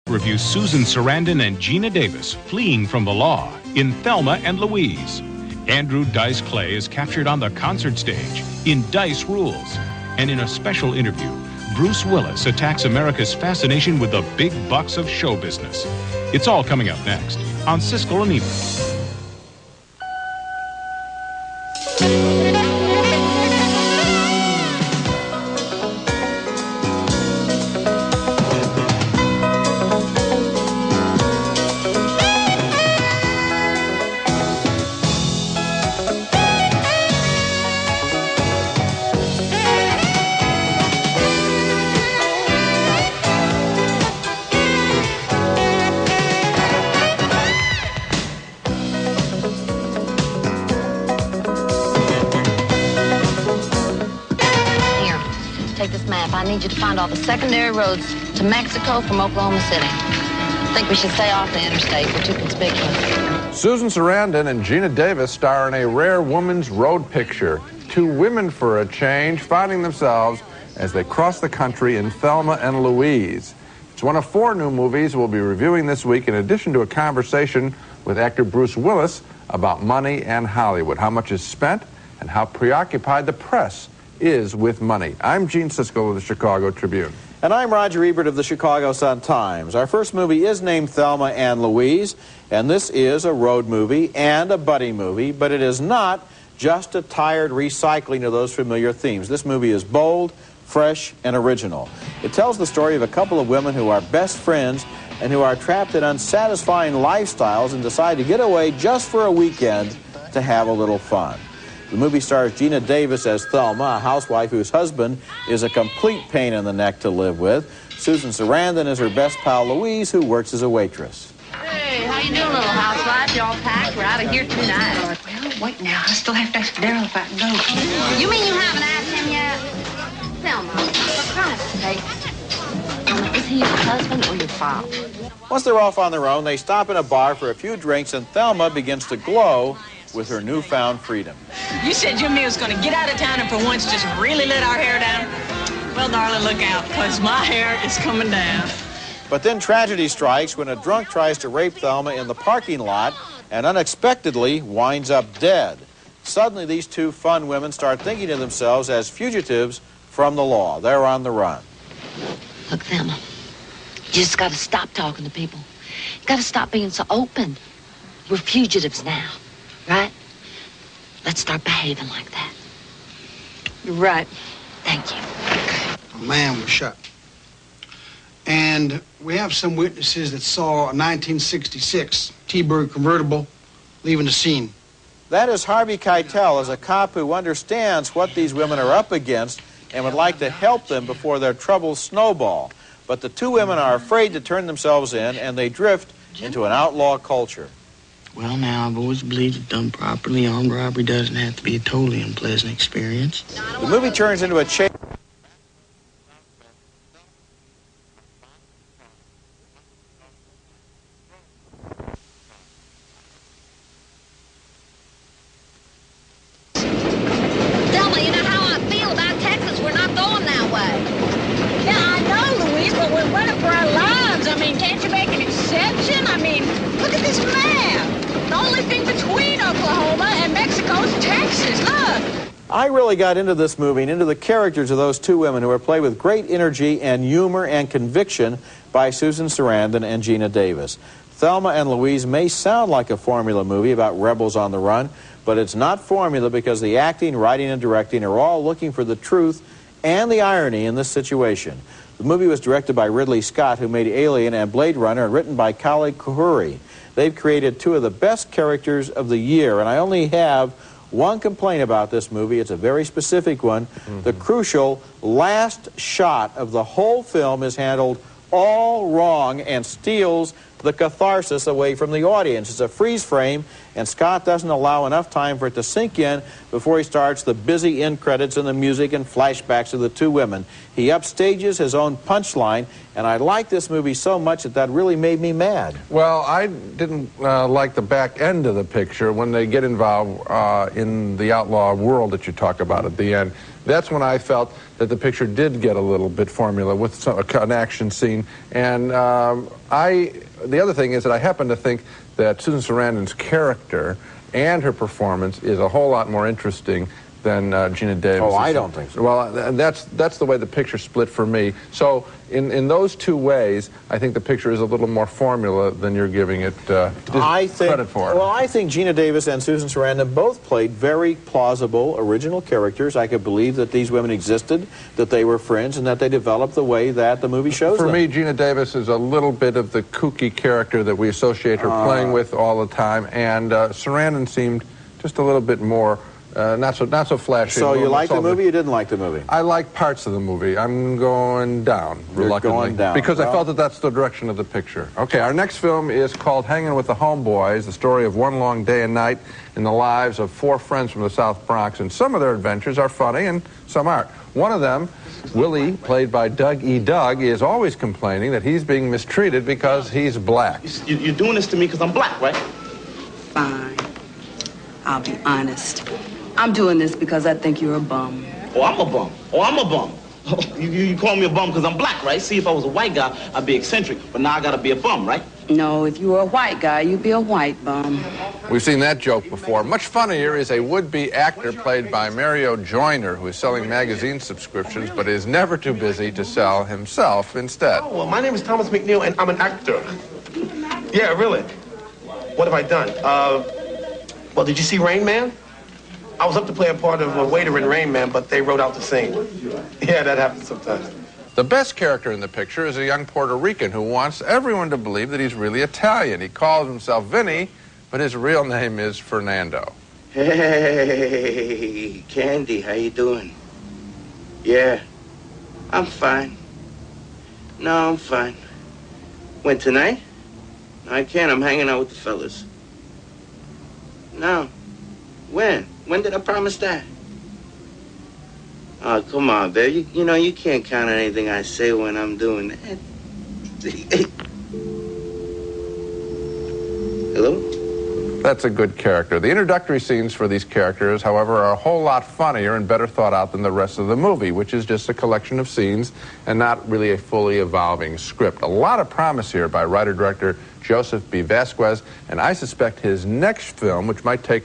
Reviews Susan Sarandon and Gina Davis fleeing from the law in Thelma and Louise. Andrew Dice Clay is captured on the concert stage in Dice Rules. And in a special interview, Bruce Willis attacks America's fascination with the big bucks of show business. It's all coming up next on Siskel and Ebert. Take this map. I need you to find all the secondary roads to Mexico from Oklahoma City. I think we should stay off the interstate. We're too conspicuous. Susan Sarandon and Gina Davis star in a rare woman's road picture. Two women for a change finding themselves as they cross the country in Thelma and Louise. It's one of 4 new movies we'll be reviewing this week, in addition to a conversation with actor Bruce Willis about money and Hollywood, how much is spent and how preoccupied the press is with money. I'm Gene Siskel of the Chicago Tribune. And I'm Roger Ebert of the Chicago Sun-Times. Our first movie is named Thelma and Louise, and this is a road movie and a buddy movie, but it is not just a tired recycling of those familiar themes. This movie is bold, fresh, and original. It tells the story of a couple of women who are best friends and who are trapped in unsatisfying lifestyles and decide to get away just for a weekend to have a little fun. The movie stars Gina Davis as Thelma, a housewife whose husband is a complete pain in the neck to live with. Susan Sarandon is her best pal Louise, who works as a waitress. Hey, how you doing, little housewife? You all packed? We're out of here tonight. Well, wait now. I still have to ask Daryl if I can go. You mean you haven't asked him yet? Thelma, for Christ's sake. Is he your husband or your father? Once they're off on their own, they stop in a bar for a few drinks, and Thelma begins to glow with her newfound freedom. You said Jimmy was going to get out of town and for once just really let our hair down. Well, darling, look out, because my hair is coming down. But then tragedy strikes when a drunk tries to rape Thelma in the parking lot and unexpectedly winds up dead. Suddenly, these two fun women start thinking of themselves as fugitives from the law. They're on the run. Look, Thelma, you just got to stop talking to people. You got to stop being so open. We're fugitives now. Right? Let's start behaving like that. You're right. Thank you. A man was shot. And we have some witnesses that saw a 1966 T-Bird convertible leaving the scene. That is Harvey Keitel, as a cop who understands what these women are up against and would like to help them before their troubles snowball. But the two women are afraid to turn themselves in, and they drift into an outlaw culture. Well, now, I've always believed that done properly, armed robbery doesn't have to be a totally unpleasant experience. The movie turns into a chase. Thelma, you know how I feel about Texas. We're not going that way. Yeah, I know, Louise, but we're running for our lives. I mean, can't you make an exception? I mean, look at this map. The only thing between Oklahoma and Mexico is Texas. Look. I really got into this movie and into the characters of those two women who are played with great energy and humor and conviction by Susan Sarandon and Gina Davis. Thelma and Louise may sound like a formula movie about rebels on the run, but it's not formula because the acting, writing, and directing are all looking for the truth and the irony in this situation. The movie was directed by Ridley Scott, who made Alien and Blade Runner, and written by Khalid Khoury. They've created two of the best characters of the year, and I only have one complaint about this movie. It's a very specific one. The crucial last shot of the whole film is handled all wrong and steals the catharsis away from the audience. It's a freeze frame, and Scott doesn't allow enough time for it to sink in before he starts the busy end credits and the music and flashbacks of the two women. He upstages his own punchline, and I like this movie so much that really made me mad. Well, I didn't like the back end of the picture when they get involved in the outlaw world that you talk about at the end. That's when I felt that the picture did get a little bit formula with an action scene. And the other thing is that I happen to think that Susan Sarandon's character and her performance is a whole lot more interesting than Gina Davis. Oh, I don't think so. Well, that's the way the picture split for me. So in those two ways, I think the picture is a little more formula than you're giving it credit for. Well, I think Gina Davis and Susan Sarandon both played very plausible, original characters. I could believe that these women existed, that they were friends, and that they developed the way that the movie shows them. For me, Gina Davis is a little bit of the kooky character that we associate her playing with all the time, and Sarandon seemed just a little bit more not so flashy. So you like the movie, you didn't like the movie? I like parts of the movie. I'm going down, reluctantly. You're going down. Because I felt that that's the direction of the picture. Okay, our next film is called Hangin' with the Homeboys, the story of one long day and night in the lives of four friends from the South Bronx, and some of their adventures are funny and some aren't. One of them, Willie, played by Doug E. Doug, is always complaining that he's being mistreated because he's black. You're doing this to me because I'm black, right? Fine. I'll be honest. I'm doing this because I think you're a bum. Oh, I'm a bum. Oh, I'm a bum. You call me a bum because I'm black, right? See, if I was a white guy, I'd be eccentric. But now I gotta be a bum, right? No, if you were a white guy, you'd be a white bum. We've seen that joke before. Much funnier is a would-be actor played by Mario Joyner, who is selling magazine subscriptions, but is never too busy to sell himself instead. Oh, well, my name is Thomas McNeil, and I'm an actor. Yeah, really. What have I done? Well, did you see Rain Man? I was up to play a part of a waiter in Rain Man, but they wrote out the scene. Yeah, that happens sometimes. The best character in the picture is a young Puerto Rican who wants everyone to believe that he's really Italian. He calls himself Vinny, but his real name is Fernando. Hey, Candy, how you doing? Yeah, I'm fine. No, I'm fine. When, tonight? No, I can't. I'm hanging out with the fellas. No. When? When did I promise that? Oh, come on, babe. You know, you can't count on anything I say when I'm doing that. Hello? That's a good character. The introductory scenes for these characters, however, are a whole lot funnier and better thought out than the rest of the movie, which is just a collection of scenes and not really a fully evolving script. A lot of promise here by writer-director Joseph B. Vasquez, and I suspect his next film, which might take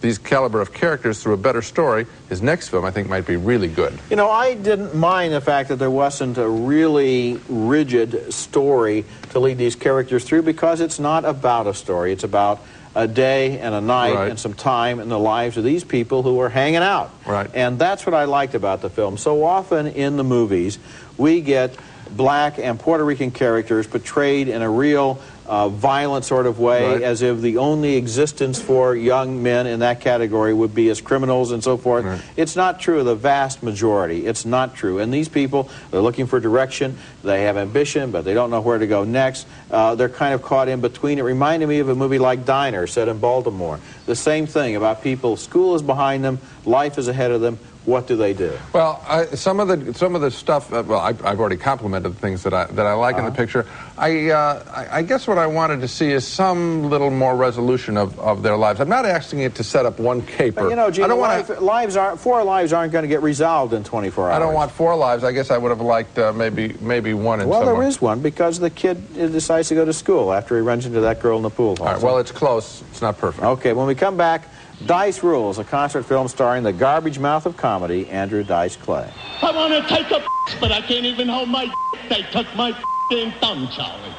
these caliber of characters through a better story, his next film I think might be really good. You know, I didn't mind the fact that there wasn't a really rigid story to lead these characters through, because it's not about a story. It's about a day and a night and some time in the lives of these people who are hanging out. Right. And that's what I liked about the film. So often in the movies, we get black and Puerto Rican characters portrayed in a real violent sort of way, as if the only existence for young men in that category would be as criminals and so forth. It's not true of the vast majority. It's not true. And these people, they're looking for direction, they have ambition, but they don't know where to go next. They're kind of caught in between. It reminded me of a movie like Diner, set in Baltimore. The same thing about people, school is behind them, life is ahead of them. What do they do? Well, some of the stuff. Well, I've already complimented the things that I like in the picture. I guess what I wanted to see is some little more resolution of their lives. I'm not asking it to set up one caper. But, you know, Gene, four lives aren't going to get resolved in 24 hours. I don't want 4 lives. I guess I would have liked maybe one in Well, there is one, because the kid decides to go to school after he runs into that girl in the pool hall. All right, well, it's close. It's not perfect. Okay, when we come back, Dice Rules, a concert film starring the garbage mouth of comedy, Andrew Dice Clay. I want to take a but I can't even hold my They took my thumb, Charlie.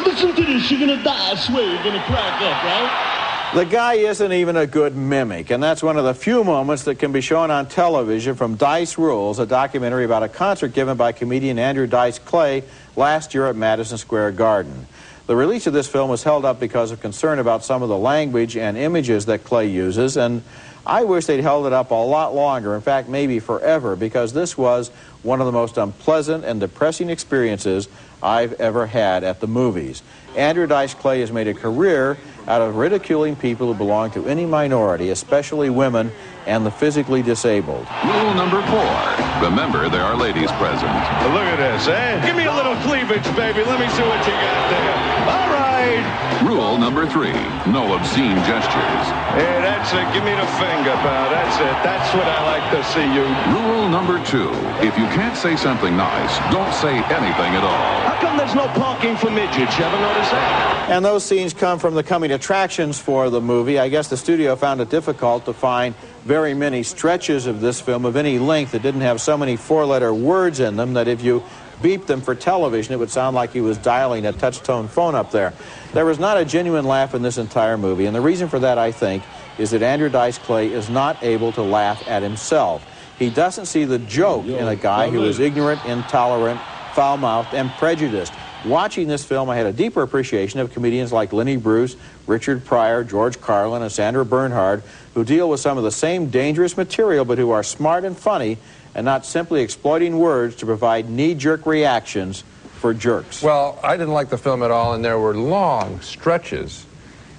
Listen to this. You're going to die. I swear you're going to crack up, right? The guy isn't even a good mimic, and that's one of the few moments that can be shown on television from Dice Rules, a documentary about a concert given by comedian Andrew Dice Clay last year at Madison Square Garden. The release of this film was held up because of concern about some of the language and images that Clay uses, and I wish they'd held it up a lot longer, in fact, maybe forever, because this was one of the most unpleasant and depressing experiences I've ever had at the movies. Andrew Dice Clay has made a career out of ridiculing people who belong to any minority, especially women and the physically disabled. Rule number 4. Remember, there are ladies present. Look at this, eh? Give me a little cleavage, baby. Let me see what you got there. All right. Rule number 3. No obscene gestures. Hey, that's it. Give me the finger, pal. That's it. That's what I like to see you. Rule number 2. If you can't say something nice, don't say anything at all. How come there's no parking for midgets? You ever notice that? And those scenes come from the coming attractions for the movie. I guess the studio found it difficult to find very many stretches of this film of any length that didn't have so many four-letter words in them that if you beeped them for television, it would sound like he was dialing a touch-tone phone up there. There was not a genuine laugh in this entire movie, and the reason for that, I think, is that Andrew Dice Clay is not able to laugh at himself. He doesn't see the joke in a guy who is ignorant, intolerant, foul-mouthed, and prejudiced. Watching this film, I had a deeper appreciation of comedians like Lenny Bruce, Richard Pryor, George Carlin, and Sandra Bernhard, who deal with some of the same dangerous material, but who are smart and funny, and not simply exploiting words to provide knee-jerk reactions for jerks. Well, I didn't like the film at all, and there were long stretches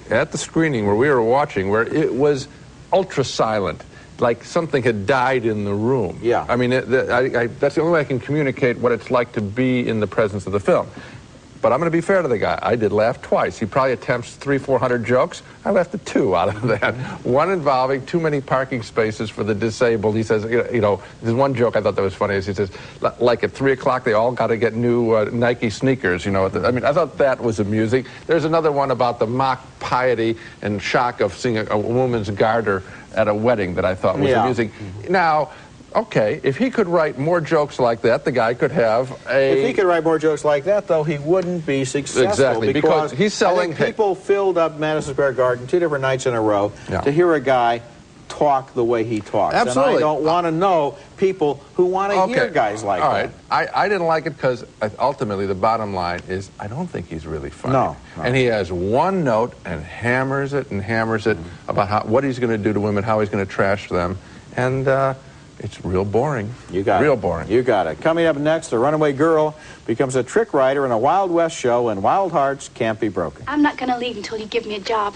at the screening where we were watching where it was ultra-silent, like something had died in the room. Yeah. I mean, that's the only way I can communicate what it's like to be in the presence of the film. But I'm going to be fair to the guy. I did laugh twice. He probably attempts 300-400 jokes. I laughed at 2 out of that. One involving too many parking spaces for the disabled. He says, you know, there's one joke I thought that was funny. Is he says, like at 3 o'clock, they all got to get new Nike sneakers. You know, I mean, I thought that was amusing. There's another one about the mock piety and shock of seeing a woman's garter at a wedding that I thought was amusing. Now, okay, if he could write more jokes like that, the guy could have a... If he could write more jokes like that, though, he wouldn't be successful. Exactly, because he's selling... I think people filled up Madison Square Garden 2 different nights in a row to hear a guy talk the way he talks. Absolutely. And I don't want to know people who want to hear guys like that. All right. I didn't like it because ultimately the bottom line is I don't think he's really funny. No. And he has one note and hammers it about what he's going to do to women, how he's going to trash them. And... it's real boring. You got it. Real boring. You got it. Coming up next, a runaway girl becomes a trick writer in a Wild West show, and Wild Hearts Can't Be Broken. I'm not going to leave until you give me a job.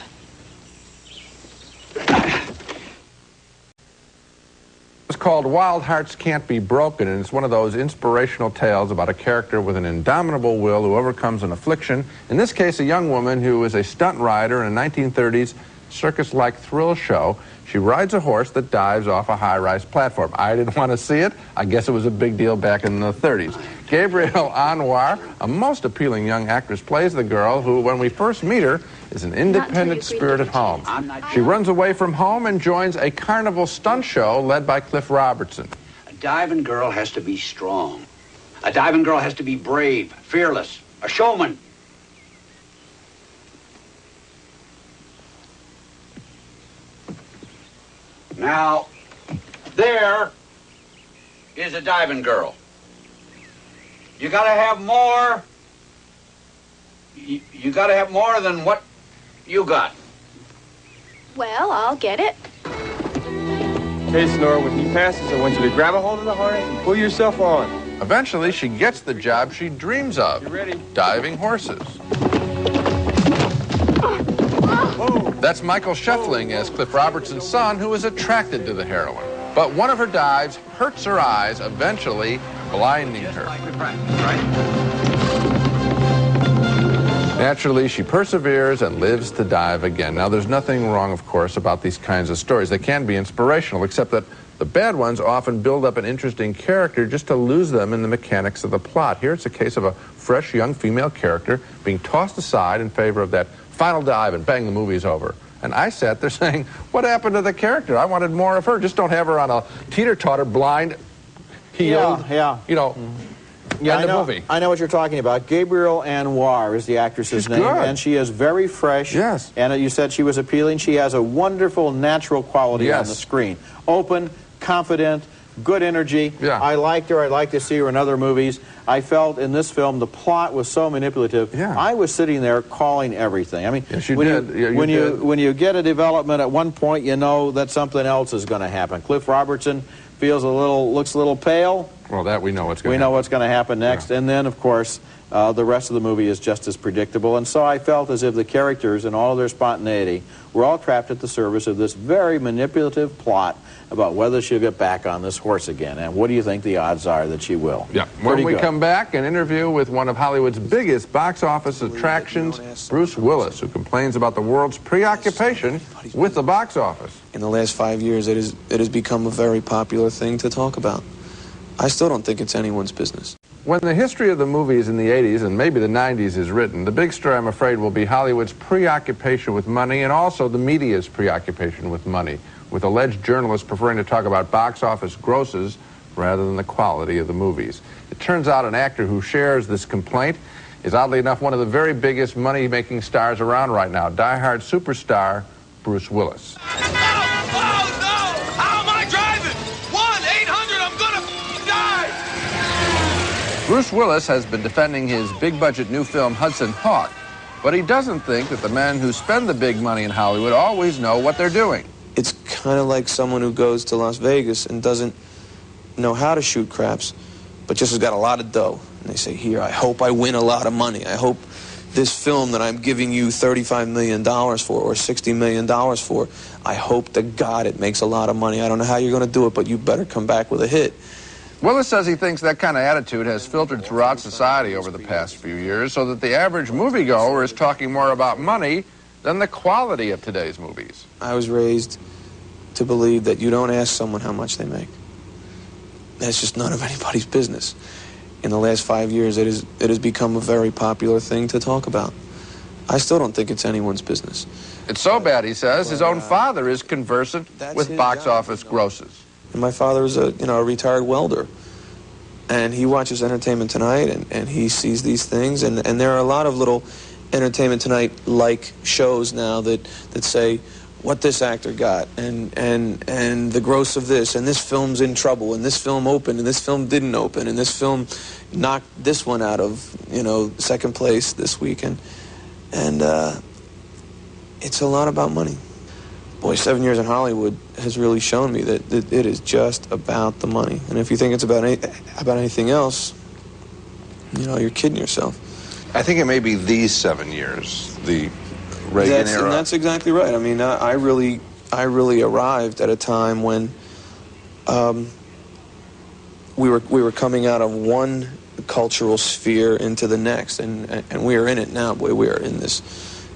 It's called Wild Hearts Can't Be Broken, and it's one of those inspirational tales about a character with an indomitable will who overcomes an affliction. In this case, a young woman who is a stunt rider in a 1930s circus-like thrill show. She rides a horse that dives off a high-rise platform. I didn't want to see it. I guess it was a big deal back in the 30s. Gabrielle Anwar, a most appealing young actress, plays the girl who, when we first meet her, is an independent spirit at home. She runs away from home and joins a carnival stunt show led by Cliff Robertson. A diving girl has to be strong. A diving girl has to be brave, fearless, a showman. Now, there is a diving girl. You gotta have more. You gotta have more than what you got. Well, I'll get it. Okay, Snore, when he passes, I want you to grab a hold of the harness and pull yourself on. Eventually, she gets the job she dreams of. You ready? Diving horses. That's Michael Scheffling as Cliff Robertson's son, who is attracted to the heroine. But one of her dives hurts her eyes, eventually blinding her. Naturally, she perseveres and lives to dive again. Now, there's nothing wrong, of course, about these kinds of stories. They can be inspirational, except that the bad ones often build up an interesting character just to lose them in the mechanics of the plot. Here it's a case of a fresh young female character being tossed aside in favor of that final dive and bang, the movie's over. And I sat there saying, what happened to the character? I wanted more of her. Just don't have her on a teeter-totter, blind, healed, you know, Yeah, the movie. I know what you're talking about. Gabrielle Anwar is the actress's name, and she is very fresh. Yes. And you said she was appealing. She has a wonderful natural quality on the screen. Open, confident, good energy. Yeah. I liked her. I'd like to see her in other movies. I felt in this film the plot was so manipulative. Yeah. I was sitting there calling everything. I mean, yes, you when did. when you get a development at one point, you know that something else is going to happen. Cliff Robertson looks a little pale. Well, that we know what's going to happen. We know what's going to happen next, and then of course the rest of the movie is just as predictable. And so I felt as if the characters and all of their spontaneity were all trapped at the service of this very manipulative plot about whether she'll get back on this horse again. And what do you think the odds are that she will? Yeah. When we come back, an interview with one of Hollywood's biggest box office attractions, Bruce Willis, who complains about the world's preoccupation with the box office. In the last 5 years, it has become a very popular thing to talk about. I still don't think it's anyone's business. When the history of the movies in the 80s and maybe the 90s is written, the big story, I'm afraid, will be Hollywood's preoccupation with money and also the media's preoccupation with money, with alleged journalists preferring to talk about box office grosses rather than the quality of the movies. It turns out an actor who shares this complaint is, oddly enough, one of the very biggest money-making stars around right now, die-hard superstar Bruce Willis. Bruce Willis has been defending his big-budget new film, Hudson Hawk, but he doesn't think that the men who spend the big money in Hollywood always know what they're doing. It's kind of like someone who goes to Las Vegas and doesn't know how to shoot craps, but just has got a lot of dough. And they say, here, I hope I win a lot of money. I hope this film that I'm giving you $35 million for or $60 million for, I hope to God it makes a lot of money. I don't know how you're going to do it, but you better come back with a hit. Willis says he thinks that kind of attitude has filtered throughout society over the past few years, so that the average moviegoer is talking more about money than the quality of today's movies. I was raised to believe that you don't ask someone how much they make. That's just none of anybody's business. In the last 5 years, it has become a very popular thing to talk about. I still don't think it's anyone's business. It's so bad, he says, his own father is conversant with box office grosses. And my father is a retired welder. And he watches Entertainment Tonight, and he sees these things. And there are a lot of little Entertainment Tonight-like shows now that say what this actor got, and the gross of this, and this film's in trouble, and this film opened, and this film didn't open, and this film knocked this one out of, second place this weekend. And it's a lot about money. Boy, 7 years in Hollywood has really shown me that it is just about the money. And if you think it's about anything else, you're kidding yourself. I think it may be these 7 years, the Reagan era. And that's exactly right. I mean, I really arrived at a time when we were coming out of one cultural sphere into the next, and we are in it now. Boy, we are in this.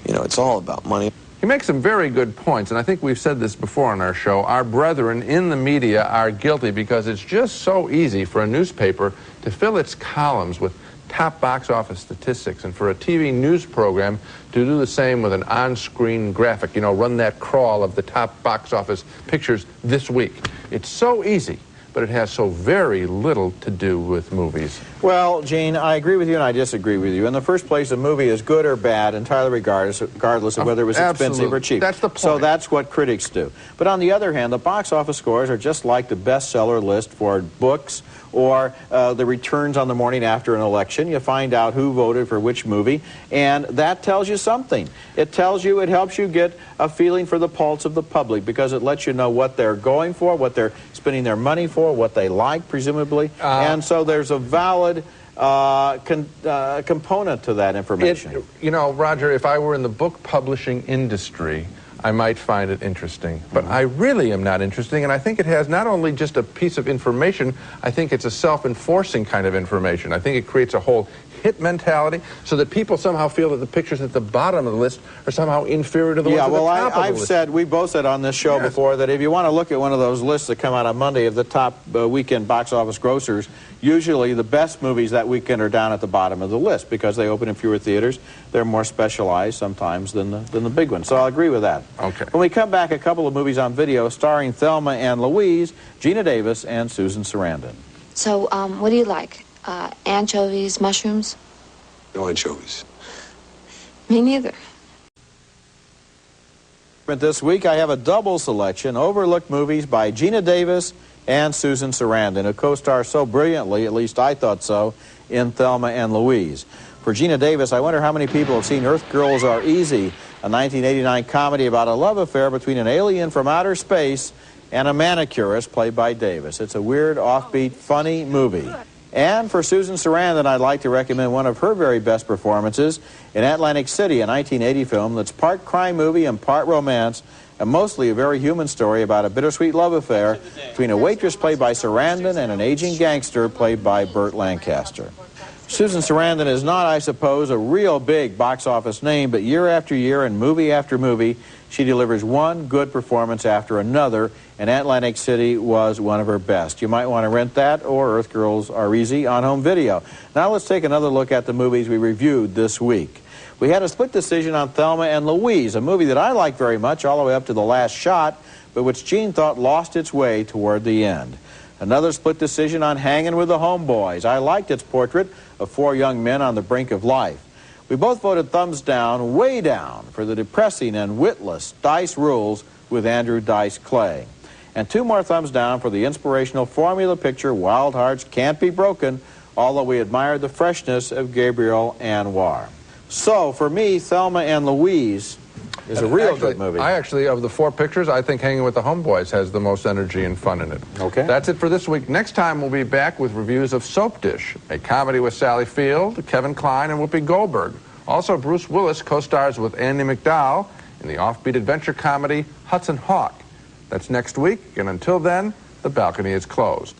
It's all about money. He makes some very good points, and I think we've said this before on our show. Our brethren in the media are guilty because it's just so easy for a newspaper to fill its columns with top box office statistics, and for a TV news program to do the same with an on-screen graphic, run that crawl of the top box office pictures this week. It's so easy, but it has so very little to do with movies. Well, Gene, I agree with you and I disagree with you. In the first place, a movie is good or bad entirely regardless of whether it was expensive or cheap. That's the point. So that's what critics do. But on the other hand, the box office scores are just like the bestseller list for books or the returns on the morning after an election. You find out who voted for which movie, and that tells you something. It helps you get a feeling for the pulse of the public, because it lets you know what they're going for, what they're spending their money for, what they like, presumably. And so there's a valid component to that information. Roger, if I were in the book publishing industry, I might find it interesting. But I really am not interesting, and I think it has not only just a piece of information, I think it's a self-enforcing kind of information. I think it creates a whole hit mentality so that people somehow feel that the pictures at the bottom of the list are somehow inferior to the ones at the top of the list. We both said on this show before that if you want to look at one of those lists that come out on Monday of the top weekend box office grossers, usually the best movies that weekend are down at the bottom of the list because they open in fewer theaters. They're more specialized sometimes than the big ones. So I'll agree with that. Okay. When we come back, a couple of movies on video starring Thelma and Louise, Gina Davis, and Susan Sarandon. So, what do you like? Anchovies, mushrooms? No anchovies. Me neither. This week I have a double selection, overlooked movies by Gina Davis and Susan Sarandon, who co-stars so brilliantly, at least I thought so, in Thelma and Louise. For Gina Davis, I wonder how many people have seen Earth Girls Are Easy, a 1989 comedy about a love affair between an alien from outer space and a manicurist played by Davis. It's a weird, offbeat, funny movie. And for Susan Sarandon, I'd like to recommend one of her very best performances in Atlantic City, a 1980 film that's part crime movie and part romance, and mostly a very human story about a bittersweet love affair between a waitress played by Sarandon and an aging gangster played by Burt Lancaster. Susan Sarandon is not, I suppose, a real big box office name, but year after year and movie after movie, she delivers one good performance after another, and Atlantic City was one of her best. You might want to rent that or Earth Girls Are Easy on home video. Now let's take another look at the movies we reviewed this week. We had a split decision on Thelma and Louise, a movie that I liked very much all the way up to the last shot, but which Gene thought lost its way toward the end. Another split decision on Hangin' with the Homeboys. I liked its portrait of 4 young men on the brink of life. We both voted thumbs down, way down, for the depressing and witless Dice Rules with Andrew Dice Clay. And 2 more thumbs down for the inspirational formula picture Wild Hearts Can't Be Broken, although we admired the freshness of Gabriel Anwar. So, for me, Thelma and Louise is a real good movie. I actually, of the 4 pictures, I think Hanging with the Homeboys has the most energy and fun in it. Okay. That's it for this week. Next time, we'll be back with reviews of Soap Dish, a comedy with Sally Field, Kevin Kline, and Whoopi Goldberg. Also, Bruce Willis co-stars with Andie MacDowell in the offbeat adventure comedy Hudson Hawk. That's next week, and until then, the balcony is closed.